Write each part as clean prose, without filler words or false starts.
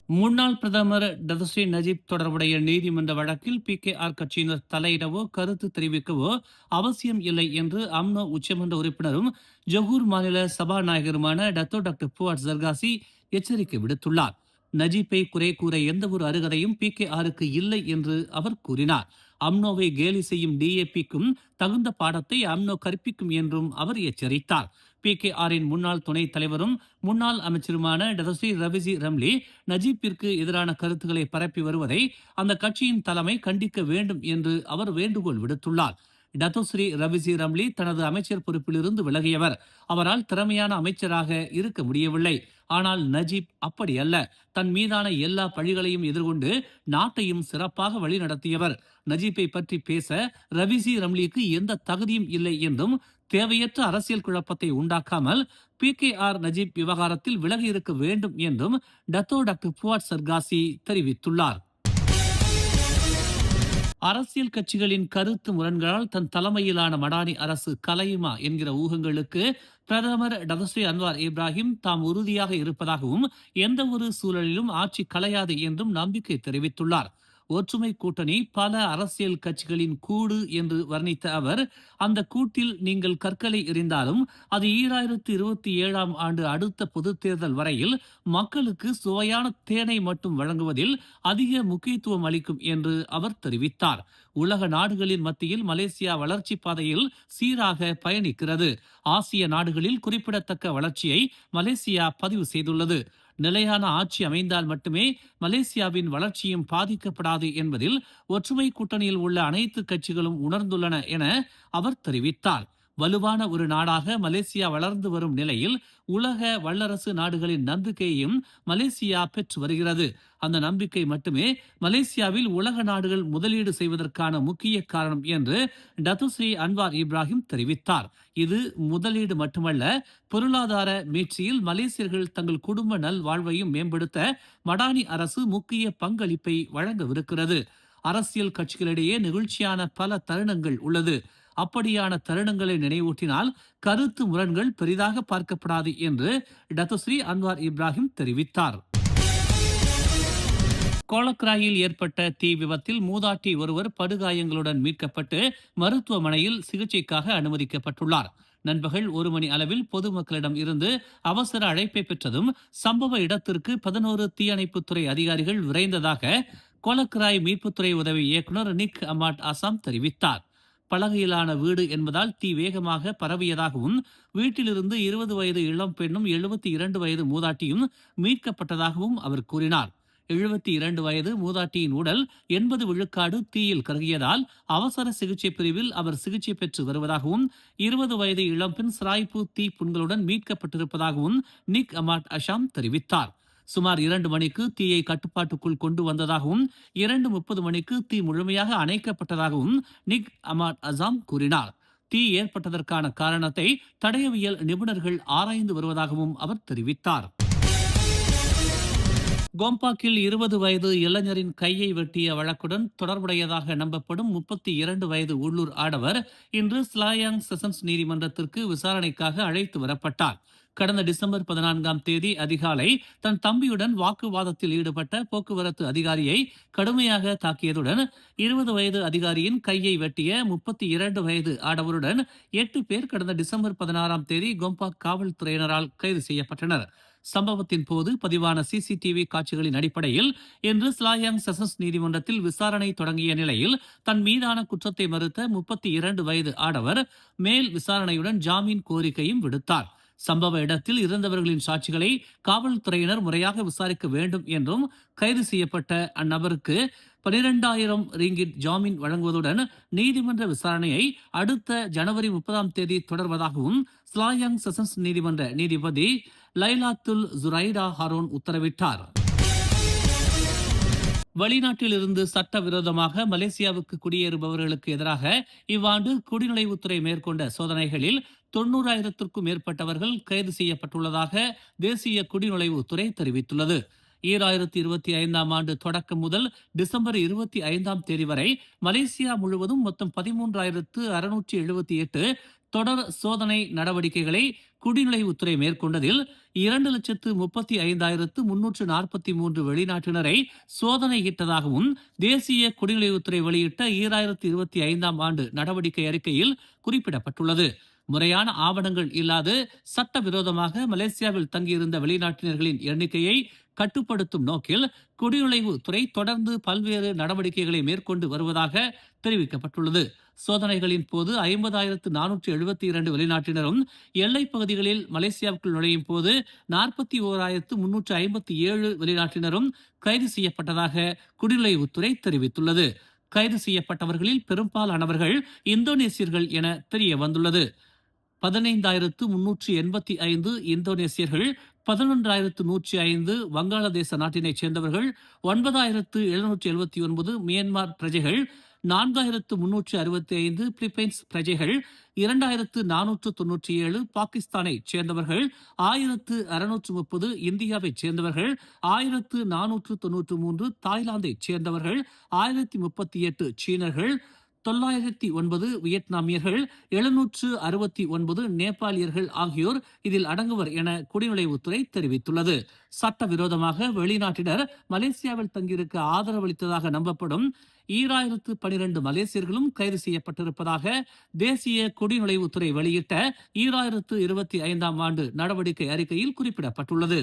முன்னாள் பிரதமர் Datuk Seri Najib தொடர்புடைய நீதிமன்ற வழக்கில் PKR கட்சியினர் தலையிடவோ கருத்து தெரிவிக்கவோ அவசியம் இல்லை என்று அம்னோ உச்சமன்ற உறுப்பினரும் ஜொஹூர் மாநில சபாநாயகருமான டாக்டர் புவாட் ஜர்காசி எச்சரிக்கை விடுத்துள்ளார். நஜீப்பை குறை கூற எந்த ஒரு அருகதையும் PKRக்கு இல்லை என்று அவர் கூறினார். அம்னோவை கேலி செய்யும் DAPக்கும் தகுந்த பாடத்தை அம்னோ கற்பிக்கும் என்றும் அவர் எச்சரித்தார். PKRின் முன்னாள் துணைத் தலைவரும் முன்னாள் அமைச்சருமான டதஸ்ரீ ரவிசி ரம்லி நஜீப்பிற்கு எதிரான கருத்துக்களை பரப்பி வருவதை அந்த கட்சியின் தலைமை கண்டிக்க வேண்டும் என்று அவர் வேண்டுகோள் விடுத்துள்ளார். டத்தோஸ்ரீ ரவிசி ரம்லி தனது அமைச்சர் பொறுப்பிலிருந்து விலகியவர். அவரால் திறமையான அமைச்சராக இருக்க முடியவில்லை. ஆனால் நஜீப் அப்படி அல்ல. தன் மீதான எல்லா பழிகளையும் எதிர்கொண்டு நாட்டையும் சிறப்பாக வழிநடத்தியவர். நஜீப்பை பற்றி பேச ரவிசி ரம்லிக்கு எந்த தகுதியும் இல்லை என்றும் தேவையற்ற அரசியல் குழப்பத்தை உண்டாக்காமல் PKR நஜீப் விவகாரத்தில் விலகி இருக்க வேண்டும் என்றும் டாக்டர் புவாட் சர்காசி தெரிவித்துள்ளார். அரசியல் கட்சிகளின் கருத்து முரண்களால் தன் தலைமையிலான மடானி அரசு கலையுமா என்கிற ஊகங்களுக்கு பிரதமர் டதஸ்ரீ அன்வார் இப்ராஹிம் தாம் உறுதியாக இருப்பதாகவும் எந்த ஒரு சூழலிலும் ஆட்சி கலையாது என்றும் நம்பிக்கை தெரிவித்துள்ளார். ஒற்றுமை கூட்டணி பல அரசியல் கட்சிகளின் கூடு என்று வர்ணித்த அவர், அந்த கூட்டில் நீங்கள் கற்களை எறிந்தாலும் அது 2027 ஆண்டு அடுத்த பொதுத் தேர்தல் வரையில் மக்களுக்கு சுவையான தேனை மட்டும் வழங்குவதில் அதிக முக்கியத்துவம் அளிக்கும் என்று அவர் தெரிவித்தார். உலக நாடுகளின் மத்தியில் மலேசியா வளர்ச்சி பாதையில் சீராக பயணிக்கிறது. ஆசிய நாடுகளில் குறிப்பிடத்தக்க வளர்ச்சியை மலேசியா பதிவு செய்துள்ளது. நிலையான ஆட்சி அமைந்தால் மட்டுமே மலேசியாவின் வளர்ச்சியும் பாதிக்கப்படாது என்பதில் ஒற்றுமை கூட்டணியில் உள்ள அனைத்து கட்சிகளும் உணர்ந்துள்ளன என அவர் தெரிவித்தார். வலுவான ஒரு நாடாக மலேசியா வளர்ந்து வரும் நிலையில் உலக வல்லரசு நாடுகளின் நம்பிக்கையையும் மலேசியா பெற்று வருகிறது. அந்த நம்பிக்கை மட்டுமே மலேசியாவில் உலக நாடுகள் முதலீடு செய்வதற்கான முக்கிய காரணம் என்று டத்துஸ்ரீ அன்வார் இப்ராஹிம் தெரிவித்தார். இது முதலீடு மட்டுமல்ல, பொருளாதார மீட்சியில் மலேசியர்கள் தங்கள் குடும்ப நல்வாழ்வையும் மேம்படுத்த மடானி அரசு முக்கிய பங்களிப்பை வழங்கவிருக்கிறது. அரசியல் கட்சிகளிடையே நெகிழ்ச்சியான பல தருணங்கள் உள்ளது. அப்படியான தருணங்களை நினைவூட்டினால் கருத்து முரண்கள் பெரிதாக பார்க்கப்படாது என்று டத்துஸ்ரீ அன்வார் இப்ராஹிம் தெரிவித்தார். கோலக்ராயில் ஏற்பட்ட தீ விபத்தில் மூதாட்டி ஒருவர் படுகாயங்களுடன் மீட்கப்பட்டு மருத்துவமனையில் சிகிச்சைக்காக அனுமதிக்கப்பட்டுள்ளார். நண்பகல் 1 மணி அளவில் பொதுமக்களிடம் இருந்து அவசர அழைப்பை பெற்றதும் சம்பவ இடத்திற்கு 11 தீயணைப்புத்துறை அதிகாரிகள் விரைந்ததாக கோலக்ராய் மீட்புத்துறை உதவி இயக்குநர் நிக் அமாட் அசாம் தெரிவித்தார். பலகையிலான வீடு என்பதால் தீ வேகமாக பரவியதாகவும் வீட்டிலிருந்து 20 வயது இளம் பெண்ணும் 72 வயது மூதாட்டியும் மீட்கப்பட்டதாகவும் அவர் கூறினார். 72 வயது மூதாட்டியின் உடல் 80 விழுக்காடு தீயில் கருகியதால் அவசர சிகிச்சை பிரிவில் அவர் சிகிச்சை பெற்று வருவதாகவும் 20 வயது இளம்பெண் சிராய்ப்பு தீ புண்களுடன் மீட்கப்பட்டிருப்பதாகவும் நிக் அமாட் அசாம் தெரிவித்தார். சுமார் 2 மணிக்கு தீயை கட்டுப்பாட்டுக்குள் கொண்டு வந்ததாகவும் 2:30 மணிக்கு தீ முழுமையாக அணைக்கப்பட்டதாகவும் நிக் அமாட் அசாம் கூறினார். தீ ஏற்பட்டதற்கான காரணத்தை தடயவியல் நிபுணர்கள் ஆராய்ந்து வருவதாகவும் அவர் தெரிவித்தார். கோம்பாக்கில் 20 வயது இளைஞரின் கையை வெட்டிய வழக்குடன் தொடர்புடையதாக நம்பப்படும் 32 வயது உள்ளூர் ஆடவர் இன்று ஸ்லாயாங் செஷன்ஸ் நீதிமன்றத்திற்கு விசாரணைக்காக அழைத்து வரப்பட்டார். கடந்த டிசம்பர் 14ஆம் தேதி அதிகாலை தன் தம்பியுடன் வாக்குவாதத்தில் ஈடுபட்ட போக்குவரத்து அதிகாரியை கடுமையாக தாக்கியதுடன் 20 வயது அதிகாரியின் கையை வெட்டிய 32 வயது ஆடவருடன் 8 பேர் கடந்த டிசம்பர் 16ஆம் தேதி கோம்பாக் காவல்துறையினரால் கைது செய்யப்பட்டனர். சம்பவத்தின் போது பதிவான CCTV காட்சிகளின் அடிப்படையில் இன்று ஸ்லாயாங் செஷன்ஸ் நீதிமன்றத்தில் விசாரணை தொடங்கிய நிலையில் தன் மீதான குற்றத்தை மறுத்த 32 வயது ஆடவர் மேல் விசாரணையுடன் ஜாமீன் கோரிக்கையும் விடுத்தார். சம்பவ இடத்தில் இருந்தவர்களின் சாட்சிகளை காவல்துறையினர் முறையாக விசாரிக்க வேண்டும் என்றும் கைது செய்யப்பட்ட அந்நபருக்கு 12,000 ரிங்கிட் ஜாமீன் வழங்குவதுடன் நீதிமன்ற விசாரணையை அடுத்த ஜனவரி 30ஆம் தேதி தொடர்வதாகவும் ஸ்லாயாங் செஷன்ஸ் நீதிமன்ற நீதிபதி லைலாத்துல் ஜுரைடா ஹாரோன் உத்தரவிட்டார். வெளிநாட்டில் இருந்து சட்டவிரோதமாக மலேசியாவுக்கு குடியேறுபவர்களுக்கு எதிராக இவ்வாண்டு குடிநுழைவுத்துறை மேற்கொண்ட சோதனைகளில் 90,000க்கும் மேற்பட்டவர்கள் கைது செய்யப்பட்டுள்ளதாக தேசிய குடிநுழைவுத்துறை தெரிவித்துள்ளது. 2025ஆம் ஆண்டு தொடக்கம் முதல் டிசம்பர் 25ஆம் தேதி வரை மலேசியா முழுவதும் மொத்தம் 13,678 தொடர் சோதனை நடவடிக்கைகளை குடிநுழைவுத்துறை மேற்கொண்டதில் 2,35,343 வெளிநாட்டினரை சோதனையிட்டதாகவும் தேசிய குடிநுழைவுத்துறை வெளியிட்ட 2025ஆம் ஆண்டு நடவடிக்கை அறிக்கையில் குறிப்பிடப்பட்டுள்ளது. முறையான ஆவணங்கள் இல்லாது சட்டவிரோதமாக மலேசியாவில் தங்கியிருந்த வெளிநாட்டினர்களின் எண்ணிக்கையை கட்டுப்படுத்தும் நோக்கில் குடிநுழைவுத்துறை தொடர்ந்து பல்வேறு நடவடிக்கைகளை மேற்கொண்டு வருவதாக தெரிவிக்கப்பட்டுள்ளது. சோதனைகளின் போது 50,472 வெளிநாட்டினரும் எல்லைப் பகுதிகளில் மலேசியாவுக்குள் நுழையும் போது 41,357 வெளிநாட்டினரும் கைது செய்யப்பட்டதாக குடிநுழைவுத்துறை தெரிவித்துள்ளது. கைது செய்யப்பட்டவர்களில் பெரும்பாலானவர்கள் இந்தோனேசியர்கள் என தெரிய வந்துள்ளது. 15,385 இந்தோனேசியர்கள், 11,105 வங்காளதேச நாட்டினைச் சேர்ந்தவர்கள், 9,779 மியான்மர் பிரஜைகள், 4,365 பிலிப்பைன்ஸ் பிரஜைகள், 2,497 பாகிஸ்தானைச் சேர்ந்தவர்கள், 1,630 இந்தியாவைச் சேர்ந்தவர்கள், 1,493 தாய்லாந்தைச் சேர்ந்தவர்கள், 1,038 சீனர்கள், 909 வியட்நாமியர்கள், 769 நேபாளியர்கள் ஆகியோர் இதில் அடங்குவர் என குடிநுழைவுத்துறை தெரிவித்துள்ளது. சட்டவிரோதமாக வெளிநாட்டினர் மலேசியாவில் தங்கியிருக்க ஆதரவளித்ததாக நம்பப்படும் 2012 மலேசியர்களும் கைது செய்யப்பட்டிருப்பதாக தேசிய குடிநுழைவுத்துறை வெளியிட்ட 2025ஆம் ஆண்டு நடவடிக்கை அறிக்கையில் குறிப்பிடப்பட்டுள்ளது.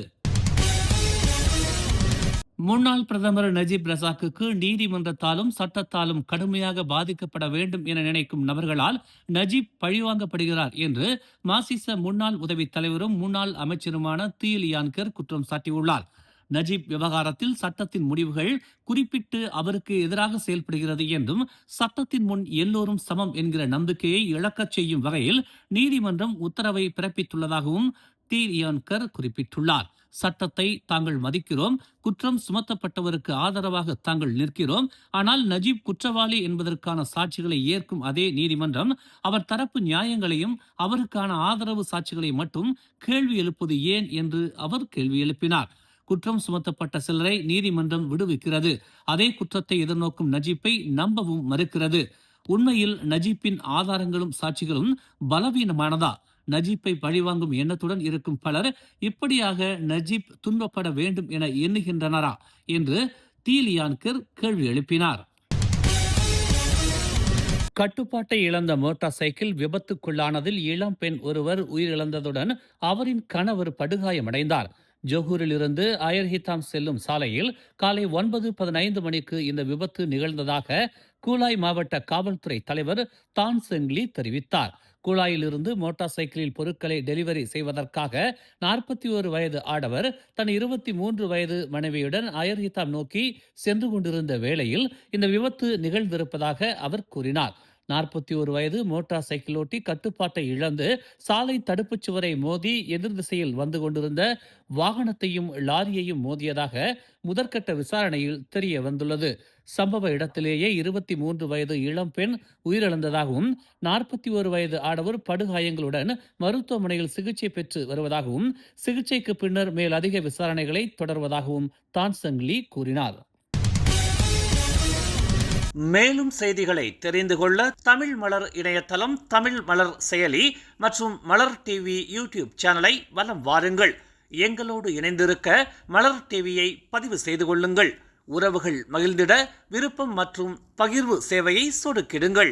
முன்னாள் பிரதமர் நஜீப் ரசாக்குக்கு நீதிமன்றத்தாலும் சட்டத்தாலும் கடுமையாக பாதிக்கப்பட வேண்டும் என நினைக்கும் நபர்களால் நஜீப் பழிவாங்கப்படுகிறார் என்று மாசிச முன்னாள் உதவி தலைவரும் முன்னாள் அமைச்சருமான தீலியான்கர் குற்றம் சாட்டியுள்ளார். நஜீப் விவகாரத்தில் சட்டத்தின் முடிவுகள் குறிப்பிட்டு அவருக்கு எதிராக செயல்படுகிறது என்றும் சட்டத்தின் முன் எல்லோரும் சமம் என்கிற நம்பிக்கையை இழக்கச் செய்யும் வகையில் நீதிமன்றம் உத்தரவை பிறப்பித்துள்ளதாகவும் தீலியான்கர் குறிப்பிட்டுள்ளார். சட்டத்தை தாங்கள் மதிக்கிறோம், குற்றம் சுமத்தப்பட்டவருக்கு ஆதரவாக தாங்கள் நிற்கிறோம். ஆனால் நஜீப் குற்றவாளி என்பதற்கான சாட்சிகளை ஏற்கும் அதே நீதிமன்றம் அவர் தரப்பு நியாயங்களையும் அவருக்கான ஆதரவு சாட்சிகளை மட்டும் கேள்வி எழுப்பது ஏன் என்று அவர் கேள்வி எழுப்பினார். குற்றம் சுமத்தப்பட்ட சிலரை நீதிமன்றம் விடுவிக்கிறது, அதே குற்றத்தை எதிர்நோக்கும் நஜீப்பை நம்பவும் மறுக்கிறது. உண்மையில் நஜீப்பின் ஆதாரங்களும் சாட்சிகளும் பலவீனமானதா? நஜீப்பை பழிவாங்கும் எண்ணத்துடன் இருக்கும் பலர் இப்படியாக நஜீப் துன்பப்பட வேண்டும் என எண்ணுகின்றனரா என்று தீலியான்கர் கேள்வி எழுப்பினார். கட்டுப்பாட்டை இழந்த மோட்டார் சைக்கிள் விபத்துக்குள்ளானதில் இளம் பெண் ஒருவர் உயிரிழந்ததுடன் அவரின் கணவர் படுகாயமடைந்தார். ஜொஹூரில் இருந்து அயர்ஹிதாம் செல்லும் சாலையில் காலை 9:15 மணிக்கு இந்த விபத்து நிகழ்ந்ததாக கூலாய் மாவட்ட காவல்துறை தலைவர் தான் செங்லி தெரிவித்தார். கூலாயில் இருந்து மோட்டார் சைக்கிளில் பொருட்களை டெலிவரி செய்வதற்காக 41 வயது ஆடவர் தன் 23 வயது மனைவியுடன் அயர்ஹிதாம் நோக்கி சென்று கொண்டிருந்த வேளையில் இந்த விபத்து நிகழ்ந்திருப்பதாக அவர் கூறினார். 41 வயது மோட்டார் சைக்கிள் ஓட்டி கட்டுப்பாட்டை இழந்து சாலை தடுப்புச் சுவரை மோதி எதிர் திசையில் வந்து கொண்டிருந்த வாகனத்தையும் லாரியையும் மோதியதாக முதற்கட்ட விசாரணையில் தெரிய வந்துள்ளது. சம்பவ இடத்திலேயே 23 வயது இளம் பெண் உயிரிழந்ததாகவும் 41 வயது ஆடவர் படுகாயங்களுடன் மருத்துவமனையில் சிகிச்சை பெற்று வருவதாகவும் சிகிச்சைக்கு பின்னர் மேலதிக விசாரணைகளை தொடர்வதாகவும் தான்சங்லி கூறினார். மேலும் செய்திகளை தெரிந்து கொள்ள தமிழ் மலர் இணையதளம், தமிழ் மலர் செயலி மற்றும் மலர் டிவி யூடியூப் சேனலை வலம் வாருங்கள். எங்களோடு இணைந்திருக்க மலர் டிவியை பதிவு செய்து கொள்ளுங்கள். உறவுகள் மகிழ்ந்திட விருப்பம் மற்றும் பகிர்வு சேவையை சொடுக்கிடுங்கள்.